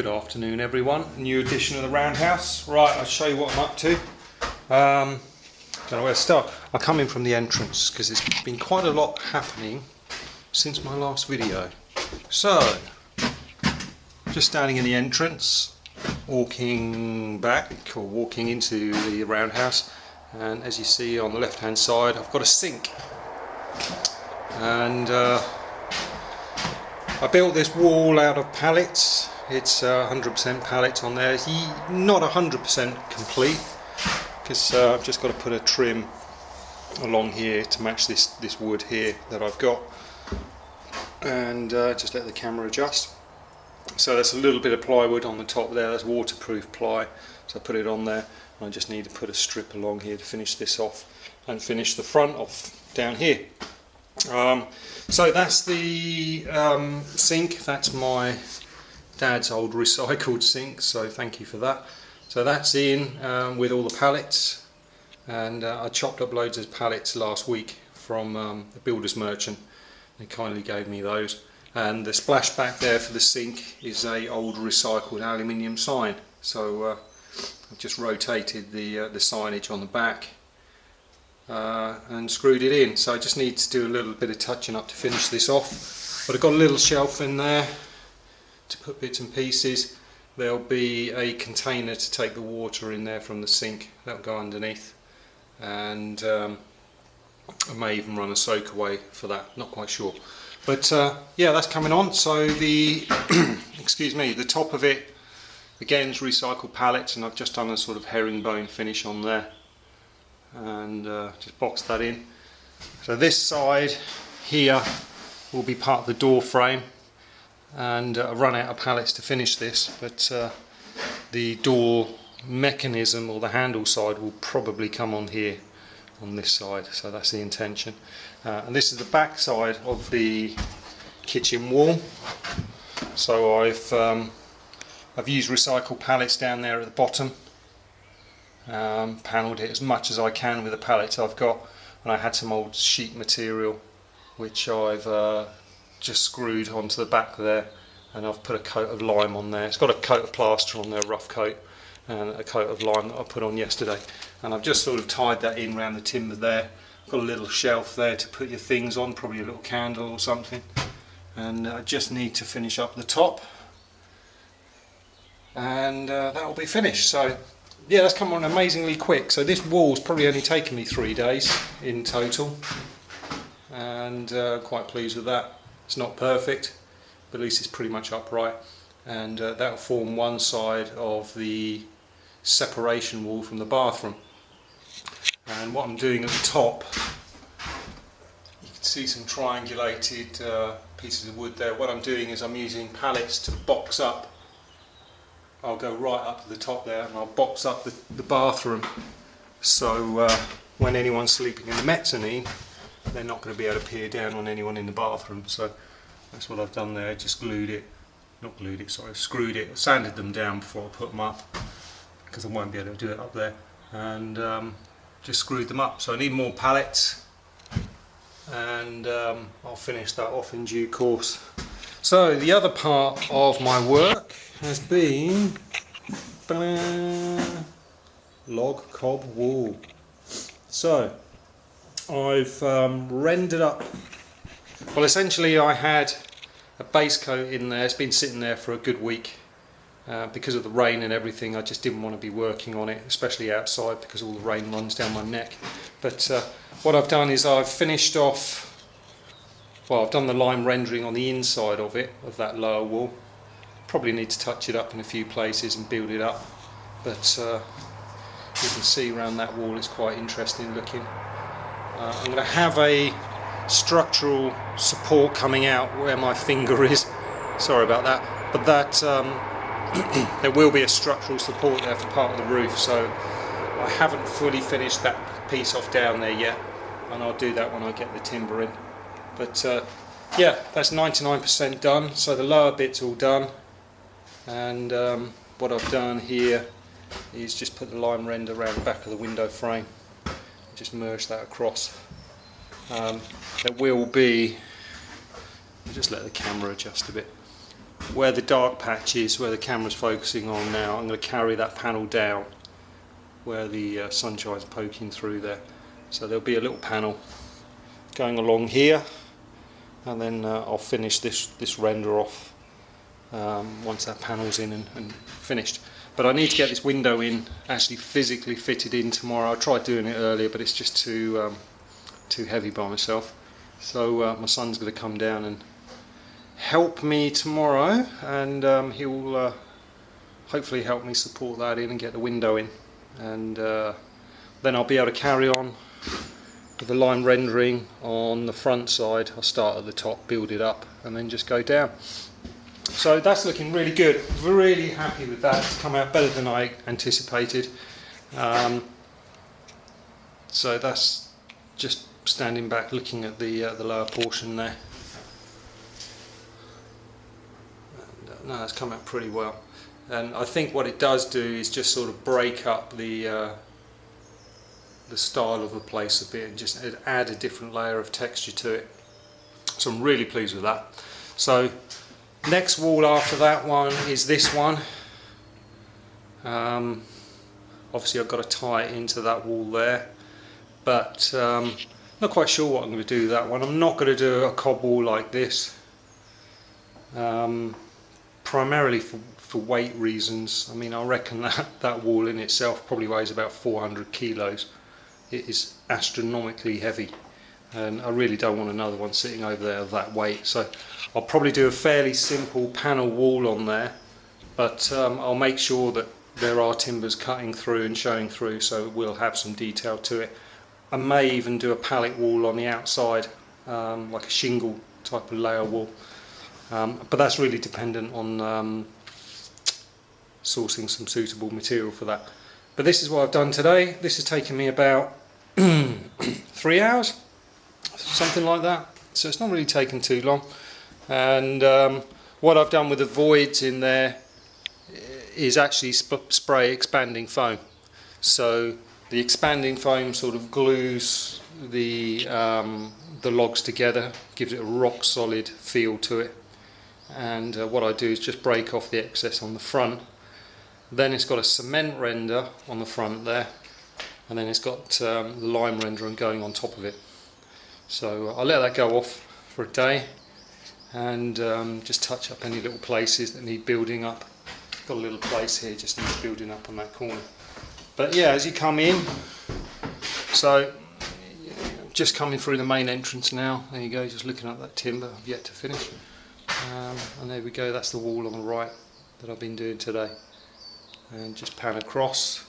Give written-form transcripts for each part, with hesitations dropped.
Good afternoon everyone, new edition of the Roundhouse. Right, I'll show you what I'm up to. Don't know where to start. I come in from the entrance because there's been quite a lot happening since my last video. So, just standing in the entrance, walking back or walking into the Roundhouse, and as you see on the left hand side I've got a sink. And I built this wall out of pallets. It's 100% pallets on there. It's not 100% complete because I've just got to put a trim along here to match this wood here that I've got, and just let the camera adjust. So there's a little bit of plywood on the top there. That's waterproof ply, so I put it on there, and I just need to put a strip along here to finish this off and finish the front off down here. So that's the sink. That's my dad's old recycled sink, so thank you for that. So that's in with all the pallets, and I chopped up loads of pallets last week from the builder's merchant. They kindly gave me those, and the splashback there for the sink is a old recycled aluminium sign. So I've just rotated the signage on the back and screwed it in. So I just need to do a little bit of touching up to finish this off, but I've got a little shelf in there to put bits and pieces. There'll be a container to take the water in there from the sink. That'll go underneath, and I may even run a soak away for that, not quite sure. But yeah, that's coming on. So the excuse me, the top of it again is recycled pallets, and I've just done a sort of herringbone finish on there, and just boxed that in. So this side here will be part of the door frame, and I run out of pallets to finish this, but the door mechanism or the handle side will probably come on here on this side, so that's the intention. And this is the back side of the kitchen wall. So I've used recycled pallets down there at the bottom, panelled it as much as I can with the pallets I've got, and I had some old sheet material which I've just screwed onto the back there, and I've put a coat of lime on there. It's got a coat of plaster on there, a rough coat, and a coat of lime that I put on yesterday, and I've just sort of tied that in around the timber there. I've got a little shelf there to put your things on, probably a little candle or something, and I just need to finish up the top, and that will be finished. So yeah, that's come on amazingly quick. So this wall's probably only taken me 3 days in total, and quite pleased with that. It's not perfect, but at least it's pretty much upright, and that'll form one side of the separation wall from the bathroom. And what I'm doing at the top, you can see some triangulated pieces of wood there. What I'm doing is I'm using pallets to box up. I'll go right up to the top there, and I'll box up the bathroom, so when anyone's sleeping in the mezzanine, they're not going to be able to peer down on anyone in the bathroom. So that's what I've done there. Just screwed it, sanded them down before I put them up, because I won't be able to do it up there, and just screwed them up. So I need more pallets, and I'll finish that off in due course. So the other part of my work has been log cob wall. So I've rendered up, well, essentially I had a base coat in there. It's been sitting there for a good week because of the rain and everything. I just didn't want to be working on it, especially outside, because all the rain runs down my neck. But what I've done is I've finished off, well, I've done the lime rendering on the inside of it, of that lower wall. Probably need to touch it up in a few places and build it up, but you can see around that wall it's quite interesting looking. I'm going to have a structural support coming out where my finger is, sorry about that, but that there will be a structural support there for part of the roof. So I haven't fully finished that piece off down there yet, and I'll do that when I get the timber in. But yeah, that's 99% done, so the lower bit's all done, and what I've done here is just put the lime render around the back of the window frame, just merge that across. There will be, just let the camera adjust a bit. where the dark patch is, where the camera's focusing on now, I'm going to carry that panel down where the sunshine's poking through there. So there'll be a little panel going along here, and then I'll finish this render off once that panel's in and finished. But I need to get this window in, actually physically fitted in tomorrow. I tried doing it earlier, but it's just too heavy by myself. So my son's going to come down and help me tomorrow, and he'll hopefully help me support that in and get the window in, and then I'll be able to carry on with the line rendering on the front side. I'll start at the top, build it up, and then just go down. So that's looking really good. Really happy with that. It's come out better than I anticipated. So that's just standing back looking at the lower portion there. And, no, it's come out pretty well. And I think what it does do is just sort of break up the style of the place a bit and just add a different layer of texture to it. So I'm really pleased with that. So next wall after that one is this one. Obviously I've got to tie it into that wall there, but not quite sure what I'm going to do with that one. I'm not going to do a cob wall like this, primarily for weight reasons. I mean, I reckon that wall in itself probably weighs about 400 kilos. It is astronomically heavy, and I really don't want another one sitting over there of that weight. So I'll probably do a fairly simple panel wall on there, but I'll make sure that there are timbers cutting through and showing through, so it will have some detail to it. I may even do a pallet wall on the outside, like a shingle type of layer wall, but that's really dependent on sourcing some suitable material for that. But this is what I've done today. This has taken me about 3 hours, something like that, so it's not really taken too long. And what I've done with the voids in there is actually spray expanding foam. So the expanding foam sort of glues the logs together, gives it a rock solid feel to it. And what I do is just break off the excess on the front. Then it's got a cement render on the front there, and then it's got the lime render going on top of it. So I'll let that go off for a day, and just touch up any little places that need building up. Got a little place here, just needs building up on that corner. But yeah, as you come in, so just coming through the main entrance now, there you go, just looking at that timber I've yet to finish. And there we go, that's the wall on the right that I've been doing today. And just pan across,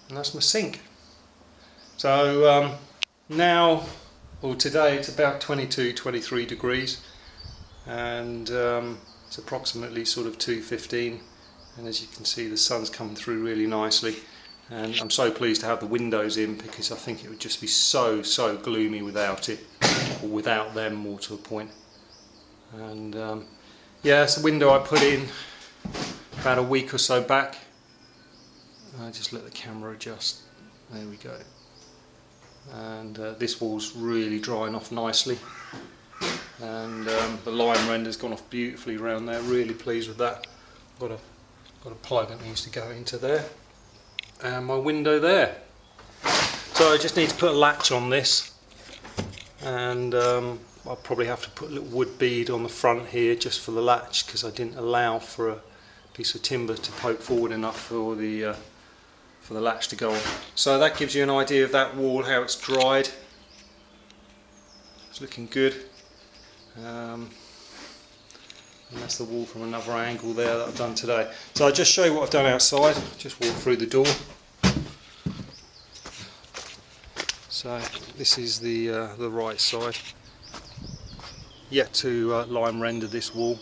and that's my sink. So now, well, today it's about 22-23 degrees, and it's approximately sort of 2:15, and as you can see the sun's coming through really nicely, and I'm so pleased to have the windows in, because I think it would just be so gloomy without it, or without them, more to a point. And yeah, it's a window I put in about a week or so back. I just let the camera adjust, there we go, and this wall's really drying off nicely, and the lime render's gone off beautifully around there. Really pleased with that. Got a plug that needs to go into there, and my window there. So I just need to put a latch on this, and I'll probably have to put a little wood bead on the front here just for the latch, because I didn't allow for a piece of timber to poke forward enough for the latch to go on. So that gives you an idea of that wall, how it's dried. It's looking good. And that's the wall from another angle there that I've done today. So I'll just show you what I've done outside. Just walk through the door. So this is the right side. Yet to lime render this wall,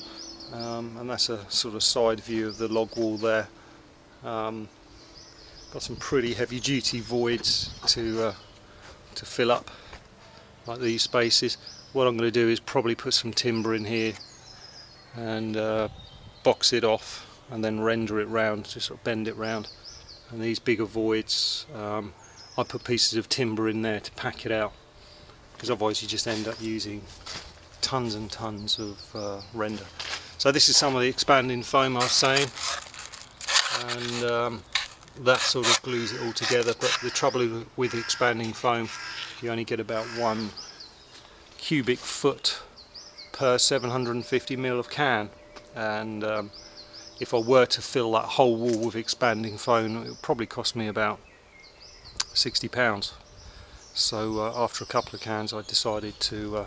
and that's a sort of side view of the log wall there. Got some pretty heavy duty voids to fill up, like these spaces. What I'm going to do is probably put some timber in here and box it off, and then render it round, just sort of bend it round. And these bigger voids, I put pieces of timber in there to pack it out, because otherwise you just end up using tons and tons of render. So this is some of the expanding foam I was saying, and that sort of glues it all together. But the trouble with expanding foam, you only get about 1 cubic foot per 750 ml of can, and if I were to fill that whole wall with expanding foam, it would probably cost me about £60. So after a couple of cans I decided to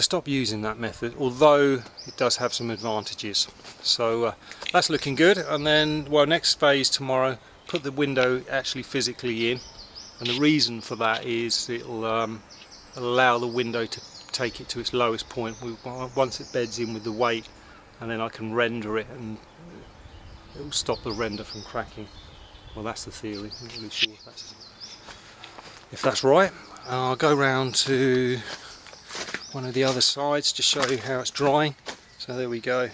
stop using that method, although it does have some advantages. So that's looking good. And then, well, next phase tomorrow, put the window actually physically in, and the reason for that is it'll allow the window to take it to its lowest point once it beds in with the weight, and then I can render it and it will stop the render from cracking. Well, that's the theory. I'm not really sure if that's right. I'll go round to one of the other sides to show you how it's drying. So there we go.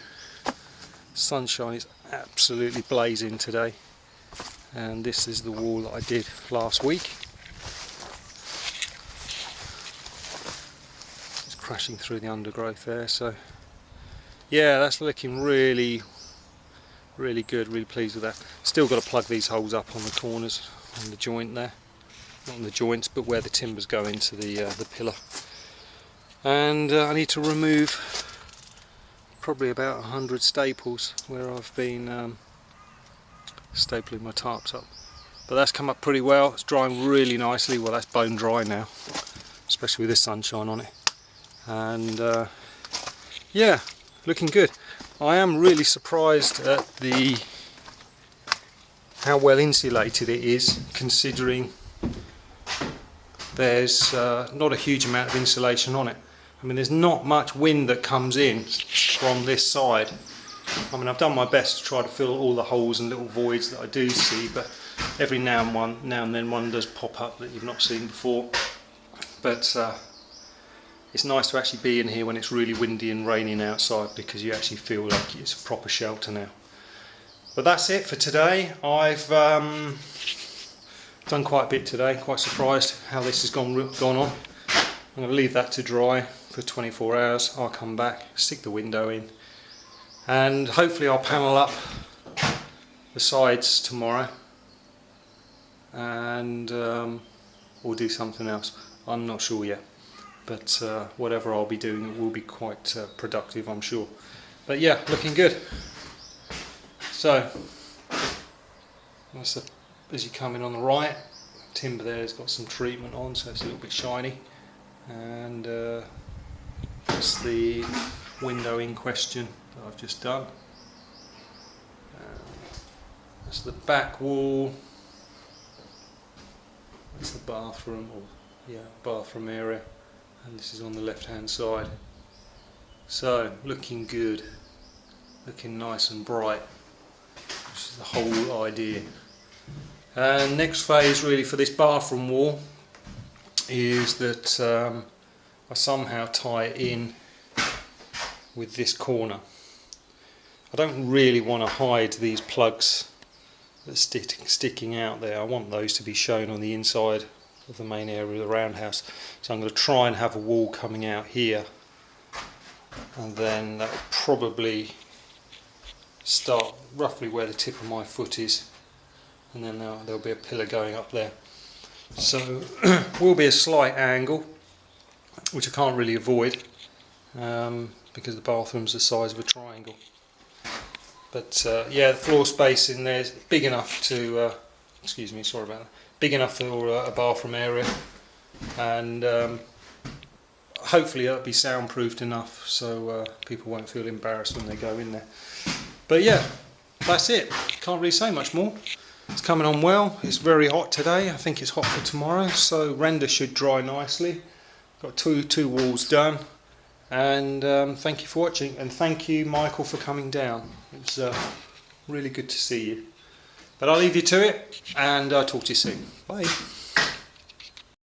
Sunshine is absolutely blazing today, and this is the wall that I did last week. It's crashing through the undergrowth there. So yeah, that's looking really good, really pleased with that. Still got to plug these holes up on the corners, on the joint there, not on the joints but where the timbers go into the pillar. And I need to remove probably about 100 staples where I've been stapling my tarps up. But that's come up pretty well. It's drying really nicely. Well, that's bone dry now, especially with the sunshine on it. And yeah, looking good. I am really surprised at how well insulated it is, considering there's not a huge amount of insulation on it. I mean, there's not much wind that comes in from this side. I mean, I've done my best to try to fill all the holes and little voids that I do see, but every now and then one does pop up that you've not seen before. But it's nice to actually be in here when it's really windy and raining outside, because you actually feel like it's a proper shelter now. But that's it for today. I've done quite a bit today. Quite surprised how this has gone on. I'm going to leave that to dry for 24 hours. I'll come back, stick the window in, and hopefully I'll panel up the sides tomorrow, and we'll do something else. I'm not sure yet, but whatever I'll be doing, it will be quite productive, I'm sure. But yeah, looking good. So that's as you come in on the right, timber there has got some treatment on, so it's a little bit shiny. And that's the window in question that I've just done. That's the back wall. That's the bathroom, bathroom area, and this is on the left hand side. So looking good, looking nice and bright, which is the whole idea. And next phase really for this bathroom wall is that I somehow tie it in with this corner. I don't really want to hide these plugs that are sticking out there. I want those to be shown on the inside of the main area of the roundhouse. So I'm going to try and have a wall coming out here, and then that will probably start roughly where the tip of my foot is, and then there'll be a pillar going up there. So will be a slight angle, which I can't really avoid because the bathroom's the size of a triangle. But yeah, the floor space in there is big enough to, excuse me, sorry about that, big enough for a bathroom area, and hopefully it'll be soundproofed enough so people won't feel embarrassed when they go in there. But yeah, that's it. Can't really say much more. It's coming on well. It's very hot today. I think it's hot for tomorrow, so render should dry nicely. Got two walls done, and thank you for watching, and thank you, Michael, for coming down. It was really good to see you. But I'll leave you to it, and I'll talk to you soon. Bye.